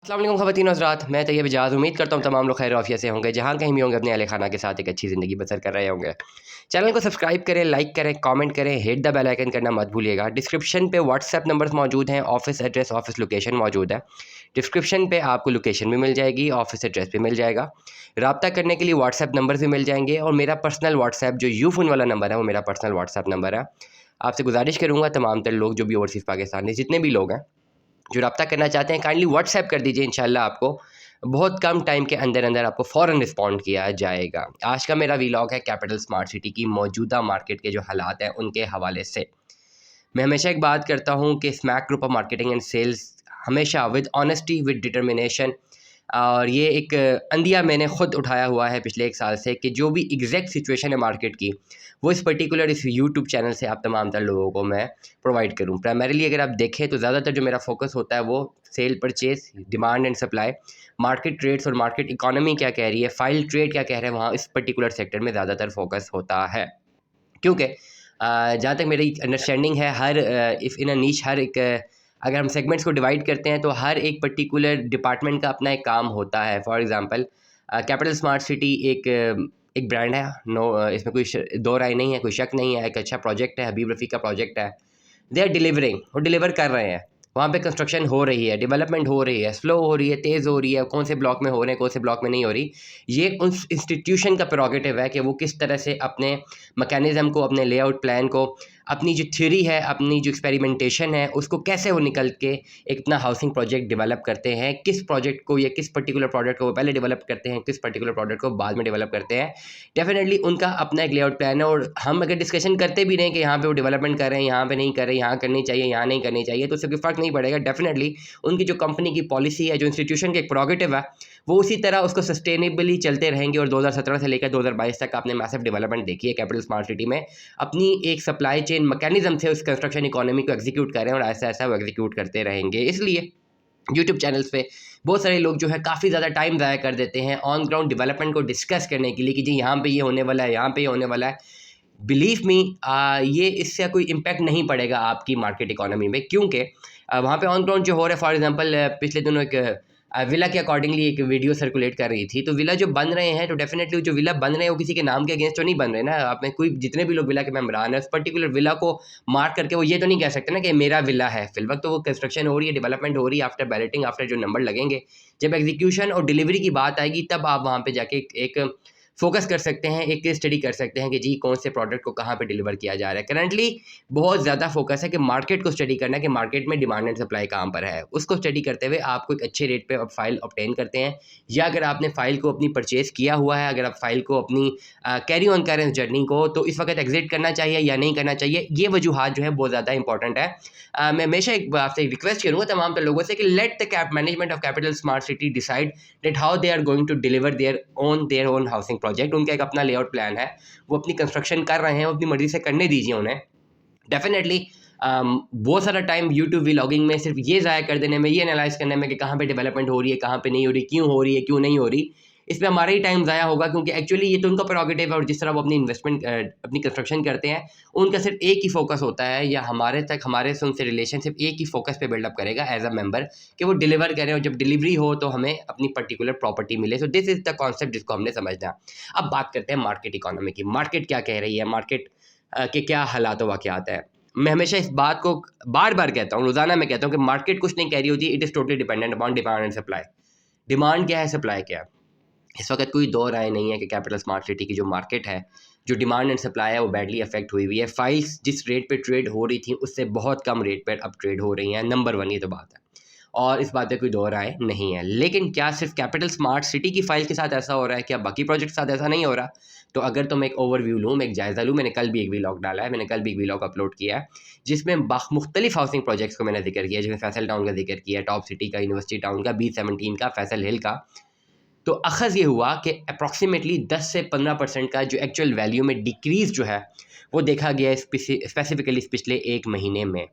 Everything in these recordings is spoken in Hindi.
अस्सलाम वालेकुम ख़वातीन और हज़रात, मैं तैयब एजाज़ उम्मीद करता हूँ तमाम लोग खैर आफियत से होंगे, जहाँ कहीं भी होंगे अपने अहले खाना के साथ एक अच्छी ज़िंदगी बसर कर रहे होंगे। चैनल को सब्सक्राइब करें, लाइक करें, कमेंट करें, हिट द बेल आइकन करना मत भूलिएगा। डिस्क्रिप्शन पे व्हाट्सएप नंबर्स मौजूद हैं, ऑफिस एड्रेस, ऑफिस लोकेशन मौजूद है। डिस्क्रिप्शन पे आपको लोकेशन भी मिल जाएगी, ऑफिस एड्रेस भी मिल जाएगा। रब्ता करने के लिए व्हाट्सएप नंबर भी मिल जाएंगे और मेरा पर्सनल व्हाट्सएप जो यूफ़ोन वाला नंबर है वो मेरा पर्सनल व्हाट्सएप नंबर है। आपसे गुजारिश करूँगा तमाम तर लोग जो भी ओवरसीज़ पाकिस्तान में जितने भी लोग हैं जो रब्ता करना चाहते हैं काइंडली व्हाट्सएप कर दीजिए। इंशाल्लाह आपको बहुत कम टाइम के अंदर अंदर आपको फ़ौरन रिस्पॉन्ड किया जाएगा। आज का मेरा वीलॉग है कैपिटल स्मार्ट सिटी की मौजूदा मार्केट के जो हालात हैं उनके हवाले से। मैं हमेशा एक बात करता हूँ कि स्मैक group of marketing and sales हमेशा विद ऑनेस्टी विद डिटर्मिनेशन, और ये एक अंदिया मैंने ख़ुद उठाया हुआ है पिछले 1 साल से कि जो भी एग्जैक्ट सिचुएशन है मार्केट की वो इस पर्टिकुलर इस यूट्यूब चैनल से आप तमाम तर लोगों को मैं प्रोवाइड करूँ। प्राइमरीली अगर आप देखें तो ज़्यादातर जो मेरा फोकस होता है वो sale purchase, demand and supply, market trades और मार्केट इकोनॉमी क्या कह रही है, फाइल ट्रेड क्या कह रहे हैं, वहाँ इस पर्टिकुलर सेक्टर में ज़्यादातर फोकस होता है। क्योंकि जहाँ तक मेरी अंडरस्टैंडिंग है हर इफ़ इन अ नीश हर एक अगर हम सेगमेंट्स को डिवाइड करते हैं तो हर एक पर्टिकुलर डिपार्टमेंट का अपना एक काम होता है। For example capital smart city एक ब्रांड है, इसमें कोई दो राय नहीं है, कोई शक नहीं है। एक अच्छा प्रोजेक्ट है, हबीब रफ़ी का प्रोजेक्ट है। दे आर डिलीवरिंग, वो डिलीवर कर रहे हैं। वहाँ पे कंस्ट्रक्शन हो रही है, डेवलपमेंट हो रही है, स्लो हो रही है, तेज़ हो रही है, कौन से ब्लॉक में हो रहे हैं, कौन से ब्लॉक में नहीं हो रही। ये उस इंस्टीट्यूशन का प्रेरोगेटिव है कि वो किस तरह से अपने मैकेनिज़्म को, अपने लेआउट प्लान को, अपनी जो थ्योरी है, अपनी जो एक्सपेरिमेंटेशन है, उसको कैसे वो निकल के एक अपना हाउसिंग प्रोजेक्ट डेवलप करते हैं। किस प्रोजेक्ट को या किस पर्टिकुलर प्रोजेक्ट को वो पहले डेवलप करते हैं, किस पर्टिकुलर प्रोजेक्ट को बाद में डेवलप करते हैं। डेफिनेटली उनका अपना एक लेआउट प्लान है। और हम अगर डिस्कशन करते भी रहें कि यहाँ पे वो डेवलपमेंट कर रहे हैं, यहाँ पे नहीं कर रहे, यहाँ करनी चाहिए, यहाँ नहीं करनी चाहिए, तो उससे कोई फ़र्क नहीं पड़ेगा। डेफिनेटली उनकी जो कंपनी की पॉलिसी है, जो इंस्टीट्यूशन के एक प्रेरोगेटिव है, वो उसी तरह उसको सस्टेनेबली चलते रहेंगे। और 2017 से लेकर 2022 तक आपने मैसिव डेवलपमेंट देखी है कैपिटल स्मार्ट सिटी में। अपनी एक सप्लाई चेन मैकेनिज्म से उस कंस्ट्रक्शन इकोनॉमी को एग्जीक्यूट कर रहे हैं और ऐसा ऐसा वो एग्जीक्यूट करते रहेंगे। इसलिए यूट्यूब चैनल्स पे बहुत सारे लोग जो है काफ़ी ज़्यादा टाइम ज़ाया कर देते हैं ऑन ग्राउंड डेवलपमेंट को डिस्कस करने के लिए कि जी यहाँ पे ये होने वाला है, यहाँ पे ये होने वाला है। बिलीव मी, ये इससे कोई इम्पैक्ट नहीं पड़ेगा आपकी मार्केट इकोनॉमी में, क्योंकि वहाँ पे ऑन ग्राउंड जो हो रहा है। फॉर एग्जांपल पिछले दिनों एक विला के अकॉर्डिंगली एक वीडियो सर्कुलेट कर रही थी। तो विला जो बन रहे हैं तो डेफिनेटली जो विला बन रहे हैं वो किसी के नाम के अगेंस्ट तो नहीं बन रहे ना। आपने कोई जितने भी लोग विला के मेम्बरान है उस पर्टिकुलर विला को मार्क करके वो ये तो नहीं कह सकते ना कि मेरा विला है। फिल वक्त तो वो कंस्ट्रक्शन हो रही है, डेवलपमेंट हो रही है। आफ्टर बैलेटिंग, आफ्टर जो नंबर लगेंगे, जब एग्जीक्यूशन और डिलीवरी की बात आएगी तब आप वहाँ पे जाके एक फोकस कर सकते हैं, एक केस स्टडी कर सकते हैं कि जी कौन से प्रोडक्ट को कहाँ पे डिलीवर किया जा रहा है। करंटली बहुत ज़्यादा फोकस है कि मार्केट को स्टडी करना है कि मार्केट में डिमांड एंड सप्लाई कहाँ पर है। उसको स्टडी करते हुए आपको एक अच्छे रेट पे आप फाइल ऑब्टेन करते हैं, या अगर आपने फ़ाइल को अपनी परचेज़ किया हुआ है, अगर आप फाइल को अपनी कैरी ऑन करें इस जर्नी को, तो इस वक्त एग्जिट करना चाहिए या नहीं करना चाहिए, ये वजूहत जो है बहुत ज़्यादा इंपॉर्टेंट है। मैं हमेशा एक आपसे रिक्वेस्ट करूँगा तमाम तो लोगों से कि let the cap management of capital smart city decide that how they are going to deliver their own housing project. उनका एक अपना लेआउट प्लान है, वो अपनी कंस्ट्रक्शन कर रहे हैं, वो अपनी मर्जी से करने दीजिए उन्हें। डेफिनेटली बहुत सारा टाइम यूट्यूब व्लॉगिंग में सिर्फ ये ज़ाया कर देने में, ये एनालाइज करने में कि कहाँ पे डेवलपमेंट हो रही है, कहाँ पे नहीं हो रही, क्यों हो रही है, क्यों नहीं हो रही, इस पे हमारा ही टाइम ज़ाया होगा। क्योंकि एक्चुअली ये तो उनका प्रेरोगेटिव है और जिस तरह वो अपनी इन्वेस्टमेंट अपनी कंस्ट्रक्शन करते हैं, उनका सिर्फ एक ही फोकस होता है, या हमारे से उनसे रिलेशन सिर्फ एक ही फोकस पे बिल्डअप करेगा एज अ मेंबर कि वो डिलीवर करें और जब डिलीवरी हो तो हमें अपनी पर्टिकुलर प्रॉपर्टी मिले। So this is the concept जिसको हमने समझना है। अब बात करते हैं मार्केट इकोनॉमी की। मार्केट क्या कह रही है, मार्केट के क्या हालात वाक़यात हैं। मैं हमेशा इस बात को बार-बार कहता हूँ, रोज़ाना मैं कहता हूँ कि मार्केट कुछ नहीं कह रही होती, it is totally dependent upon demand and supply. Demand क्या है, सप्लाई क्या है। इस वक्त कोई दो राय नहीं है कि कैपिटल स्मार्ट सिटी की जो मार्केट है, जो डिमांड एंड सप्लाई है, वो बैडली अफेक्ट हुई हुई है। फाइल्स जिस रेट पे ट्रेड हो रही थी उससे बहुत कम रेट पर अब ट्रेड हो रही हैं। नंबर 1 ये तो बात है और इस बात पे कोई दो राय नहीं है। लेकिन क्या सिर्फ कैपिटल स्मार्ट सिटी की फाइल के साथ ऐसा हो रहा है, क्या बाकी प्रोजेक्ट के साथ ऐसा नहीं हो रहा? तो अगर तो मैं एक ओवरव्यू लूँ, मैं एक जायज़ा लूँ, मैंने कल भी एक व्लॉग डाला है, मैंने कल भी एक व्लॉग अपलोड किया है जिसमें मुख्तलिफ हाउसिंग प्रोजेक्ट्स को मैंने जिक्र किया है, जिसमें फैसल टाउन का जिक्र किया है, टॉप सिटी का, यूनिवर्सिटी टाउन का, B17 का, फैसल हिल का। तो अखज़ ये हुआ कि अप्रॉक्सीमेटली 10 से 15% का जो एक्चुअल वैल्यू में डिक्रीज़ जो है वो देखा गया है स्पेसिफिकली पिछले 1 महीने में।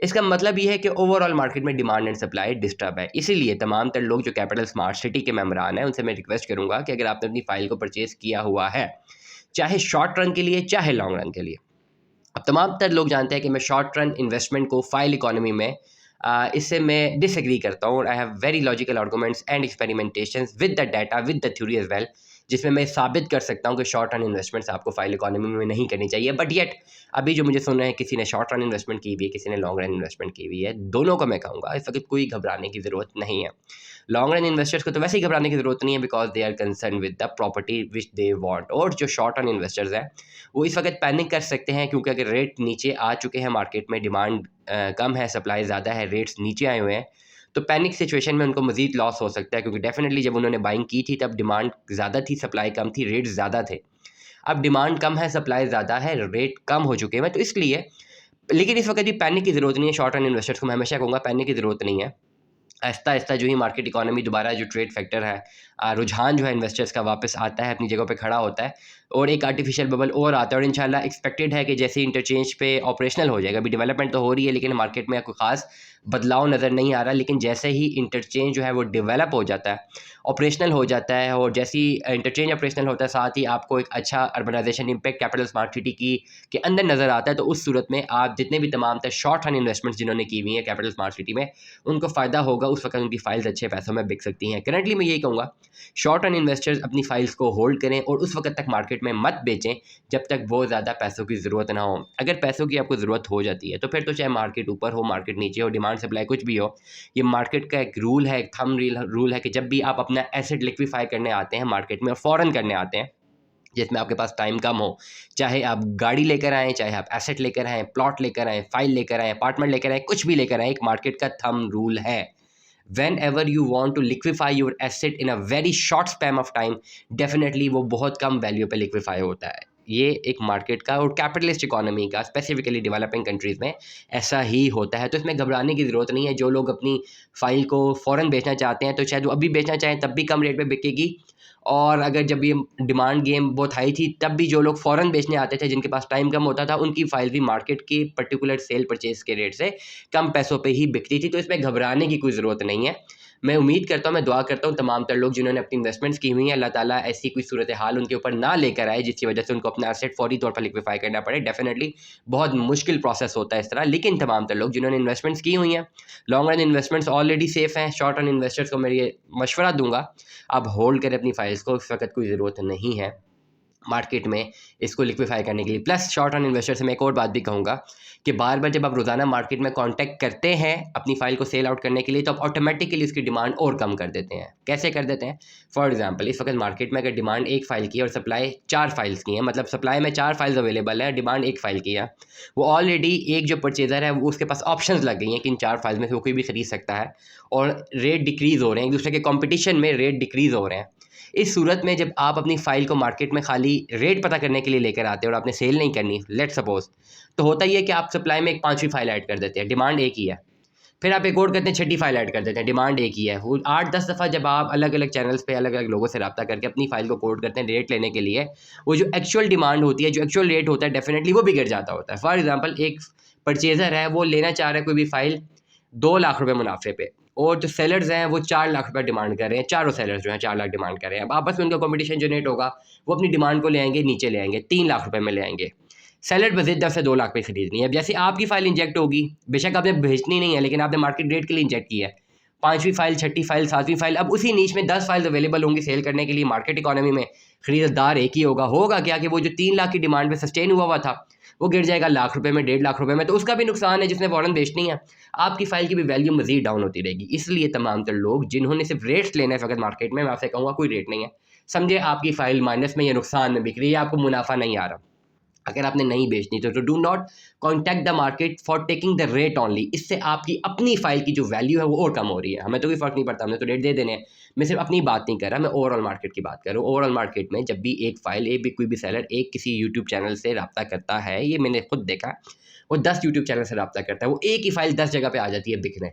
इसका मतलब ये है कि ओवरऑल मार्केट में डिमांड एंड सप्लाई डिस्टर्ब है। इसीलिए तमाम तर लोग जो कैपिटल स्मार्ट सिटी के मेम्बरान हैं उनसे मैं रिक्वेस्ट करूँगा कि अगर आपने अपनी फ़ाइल को परचेज़ किया हुआ है, चाहे शॉर्ट रन के लिए चाहे लॉन्ग रन के लिए। अब तमाम तर लोग जानते हैं कि मैं शॉर्ट रन इन्वेस्टमेंट को फ़ाइल इकोनॉमी में इससे मैं डिसएग्री करता हूँ। I have very logical arguments and experimentations with the data with the theory as well, जिसमें मैं साबित कर सकता हूँ कि शॉर्ट रन इन्वेस्टमेंट्स आपको फाइल इकोनॉमी में नहीं करनी चाहिए। बट येट अभी जो मुझे सुन रहे हैं, किसी ने शॉर्ट रन इन्वेस्टमेंट की हुई है, किसी ने लॉन्ग रन इन्वेस्टमेंट की हुई है, दोनों को मैं कहूँगा इस वक्त कोई घबराने की ज़रूरत नहीं है। लॉन्ग रन इन्वेस्टर्स को तो वैसे ही घबराने की ज़रूरत नहीं है, because they are concern with the property which they want. और जो शॉर्ट रन इन्वेस्टर्स हैं वो इस वक्त पैनिक कर सकते हैं, क्योंकि अगर रेट नीचे आ चुके हैं मार्केट में, डिमांड कम है, सप्लाई ज़्यादा है, रेट्स नीचे आए हुए हैं, तो पैनिक सिचुएशन में उनको मजीद लॉस हो सकता है। क्योंकि डेफिनेटली जब उन्होंने बाइंग की थी तब डिमांड ज़्यादा थी, सप्लाई कम थी, रेट्स ज़्यादा थे। अब डिमांड कम है, सप्लाई ज़्यादा है, रेट कम हो चुके हैं, तो इसलिए, लेकिन इस वक्त भी पैनिक की ज़रूरत नहीं है। शॉर्ट रन इन्वेस्टर्स को मैं हमेशा कहूँगा पैनिक की ज़रूरत नहीं है। आहिस्ता आहिस्ता जो ही मार्केट इकोनॉमी दोबारा जो ट्रेड फैक्टर है, रुझान जो है इन्वेस्टर्स का वापस आता है, अपनी जगह पे खड़ा होता है, और एक आर्टिफिशियल बबल और आता है। और इंशाल्लाह एक्सपेक्टेड है कि जैसे इंटरचेंज पे ऑपरेशनल हो जाएगा, अभी डेवलपमेंट तो हो रही है लेकिन मार्केट में कोई खास बदलाव नज़र नहीं आ रहा, लेकिन जैसे ही इंटरचेंज जो है वो डेवलप हो जाता है, ऑपरेशनल हो जाता है, और जैसे ही इंटरचेंज ऑपरेशनल होता है, साथ ही आपको एक अच्छा urbanisation impact capital smart city की के अंदर नज़र आता है, तो उस सूरत में आप जितने भी तमाम तरह शॉर्ट रन इन्वेस्टमेंट्स जिन्होंने की हुई हैं कैपिटल स्मार्ट सिटी में, उनको फ़ायदा होगा। उस वक्त उनकी फाइल्स अच्छे पैसों में बिक सकती हैं। करंटली मैं यही कहूँगा, शॉर्ट रन इन्वेस्टर्स अपनी फाइल्स को होल्ड करें और उस वक्त तक मार्केट में मत बेचें जब तक बहुत ज़्यादा पैसों की ज़रूरत ना हो। अगर पैसों की आपको ज़रूरत हो जाती है तो फिर तो चाहे मार्केट ऊपर हो, मार्केट नीचे हो, डिमांड सप्लाई कुछ भी हो, ये मार्केट का एक रूल है, एक थंब रूल है कि जब भी आप अपना एसेट लिक्विफाई करने आते हैं मार्केट में, और फ़ौरन करने आते हैं, जिसमें आपके पास टाइम कम हो, चाहे आप गाड़ी लेकर आएँ, चाहे आप एसेट लेकर आएँ, प्लॉट लेकर आएँ, फाइल लेकर आएँ, अपार्टमेंट लेकर आएँ, कुछ भी लेकर आएँ, एक मार्केट का थंब रूल है। Whenever you want to liquefy your asset in a very short span of time, definitely वो बहुत कम वैल्यू पे लिक्विफाई होता है। ये एक मार्केट का और कैपिटलिस्ट इकोनॉमी का, स्पेसिफिकली डेवलपिंग कंट्रीज़ में ऐसा ही होता है। तो इसमें घबराने की ज़रूरत नहीं है। जो लोग अपनी फ़ाइल को फ़ौरन बेचना चाहते हैं, तो शायद वो अभी बेचना चाहें तब भी कम रेट पे बिकेगी, और अगर जब ये डिमांड गेम बहुत हाई थी तब भी जो लोग फ़ौरन बेचने आते थे, जिनके पास टाइम कम होता था, उनकी फाइल भी मार्केट की पर्टिकुलर सेल परचेज़ के रेट से कम पैसों पे ही बिकती थी। तो इसमें घबराने की कोई ज़रूरत नहीं है। मैं उम्मीद करता हूँ, मैं दुआ करता हूँ तमाम तर लोग जिन्होंने अपनी इन्वेस्टमेंट्स की हुई हैं, अल्लाह ताला ऐसी कोई सूरत हाल उनके ऊपर ना लेकर आए जिसकी वजह से उनको अपना एसेट फौरी तौर पर लिक्विफाई करना पड़े। डेफिनेटली बहुत मुश्किल प्रोसेस होता है इस तरह, लेकिन तमाम तर लोग जिन्होंने इन्वेस्टमेंट्स की हुई हैं, long run investments already safe हैं। शॉर्ट रन इन्वेस्टर्स को मैं ये मशवरा दूंगा, आप होल्ड करें अपनी फाइल्स को, इस वक्त कोई ज़रूरत नहीं है मार्केट में इसको लिक्विफाई करने के लिए। प्लस शॉर्ट रन इन्वेस्टर से मैं एक और बात भी कहूँगा कि बार बार जब आप रोज़ाना मार्केट में कांटेक्ट करते हैं अपनी फ़ाइल को सेल आउट करने के लिए, तो आप ऑटोमेटिकली उसकी डिमांड और कम कर देते हैं। कैसे कर देते हैं? फॉर एग्जांपल, इस वक्त मार्केट में अगर डिमांड एक फ़ाइल की है और सप्लाई 4 फाइल्स की है, मतलब सप्लाई में 4 फाइल्स अवेलेबल है, डिमांड एक फ़ाइल की है, वो ऑलरेडी एक जो परचेज़र है वो उसके पास ऑप्शन लग गई हैं कि इन 4 फाइल्स में से वो कोई भी खरीद सकता है, और रेट डिक्रीज़ हो रहे हैं, एक दूसरे के कॉम्पिटिशन में रेट डिक्रीज़ हो रहे हैं। इस सूरत में जब आप अपनी फ़ाइल को मार्केट में खाली रेट पता करने के लिए लेकर आते हैं और आपने सेल नहीं करनी, लेट्स सपोज, तो होता ही है कि आप सप्लाई में एक 5वीं फाइल ऐड कर देते हैं, डिमांड एक ही है। फिर आप एक और करते हैं, 6ठी फाइल ऐड कर देते हैं, डिमांड एक ही है। वो 8-10 दफ़ा जब आप अलग अलग चैनल्स पे अलग अलग लोगों से रब्ता करके अपनी फाइल को कोट करते हैं रेट लेने के लिए, वो जो एक्चुअल डिमांड होती है, जो एक्चुअल रेट होता है, डेफिनेटली वो भी गिर जाता होता है। फॉर एग्जाम्पल, एक परचेज़र है, वो लेना चाह रहा है कोई भी फाइल 2 लाख रुपए मुनाफे पे, और जो सेलर्स हैं वो 4 लाख रुपए डिमांड कर रहे हैं। चारों सेलर्स जो हैं 4 लाख डिमांड कर रहे हैं। अब आपस में उनका कॉम्पिटिशन जनरेट होगा, वो अपनी डिमांड को ले आएंगे, नीचे ले आएंगे, 3 लाख रुपए में ले आएंगे। सेलर मजीद 10 से 2 लाख पे खरीदनी है। अब जैसे आपकी फाइल इंजेक्ट होगी, बेशक आपने भेजनी नहीं है, लेकिन आपने मार्केट रेट के लिए इंजेक्ट की है, 5वीं फाइल, 6ठी फाइल, 7वीं फाइल, अब उसी नीच में 10 फाइल्स अवेलेबल होंगी सेल करने के लिए। मार्केट इकोनॉमी में खरीदार एक ही होगा। होगा क्या कि वो जो 3 लाख की डिमांड पे सस्टेन हुआ था, वो गिर जाएगा लाख रुपए में, 1.5 लाख रुपए में, तो उसका भी नुकसान है जिसने फ़ौरन बेचनी है। आपकी फाइल की भी वैल्यू मजीद डाउन होती रहेगी। इसलिए तमाम तर लोग जिन्होंने सिर्फ रेट्स लेना है फ़कत मार्केट में, मैं आपसे कहूँगा कोई रेट नहीं है। समझे आपकी फाइल माइनस में या नुकसान में बिक रही है, आपको मुनाफा नहीं आ रहा, अगर आपने नहीं बेचनी तो do not contact the market for taking the rate only. इससे आपकी अपनी फाइल की जो वैल्यू है वो और कम हो रही है। हमें तो कोई फ़र्क नहीं पड़ता, हमने तो रेट दे देने हैं। मैं सिर्फ अपनी बात नहीं कर रहा, मैं ओवरऑल मार्केट की बात कर रहा हूँ। ओवरऑल मार्केट में जब भी एक फ़ाइल, एक भी कोई भी सेलर एक किसी यूट्यूब चैनल से रब्ता करता है, ये मैंने खुद देखा, वो 10 यूट्यूब चैनल से रब्ता करता है, वो एक ही फ़ाइल 10 जगह पे आ जाती है बिकने।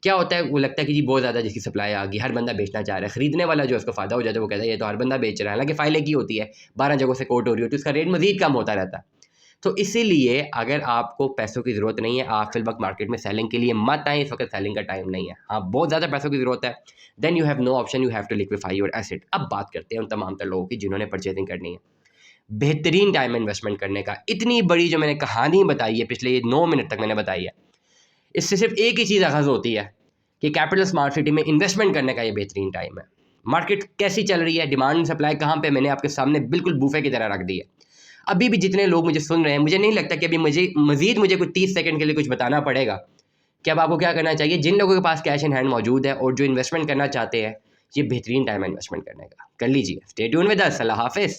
क्या होता है, वो लगता है कि जी बहुत ज़्यादा जिसकी सप्लाई आ गई, हर बंदा बेचना चाह रहा है। खरीदने वाला जो उसको फ़ायदा हो जाता है, वो कहता है ये तो हर बंदा बेच रहा है, हालांकि फ़ाइल एक ही होती है, 12 जगहों से कोट हो रही होती है, उसका रेट मज़ीद कम होता रहता है। तो इसीलिए अगर आपको पैसों की ज़रूरत नहीं है, आप फिल वक्त मार्केट में सेलिंग के लिए मत आएँ। इस वक्त सेलिंग का टाइम नहीं है। हाँ, बहुत ज़्यादा पैसों की ज़रूरत है, then you have no option, you have to liquefy your asset. अब बात करते हैं उन तमाम तर लोगों की जिन्होंने परचेजिंग करनी है। बेहतरीन टाइम है इन्वेस्टमेंट करने का। इतनी बड़ी जो मैंने कहानी बताई है, पिछले 9 मिनट तक मैंने बताई है, इससे सिर्फ एक ही चीज़ अखज़ होती है कि कैपिटल स्मार्ट सिटी में इन्वेस्टमेंट करने का ये बेहतरीन टाइम है। मार्केट कैसी चल रही है, डिमांड सप्लाई कहाँ पे, मैंने आपके सामने बिल्कुल बूफे की तरह रख दी है। अभी भी जितने लोग मुझे सुन रहे हैं, मुझे नहीं लगता कि अभी मुझे कुछ 30 सेकंड के लिए कुछ बताना पड़ेगा कि अब आपको क्या करना चाहिए। जिन लोगों के पास कैश इन हैंड मौजूद है और जो इन्वेस्टमेंट करना चाहते हैं, ये बेहतरीन टाइम है इन्वेस्टमेंट करने का, कर लीजिए। Stay tune with us. अल्लाह हाफिज़।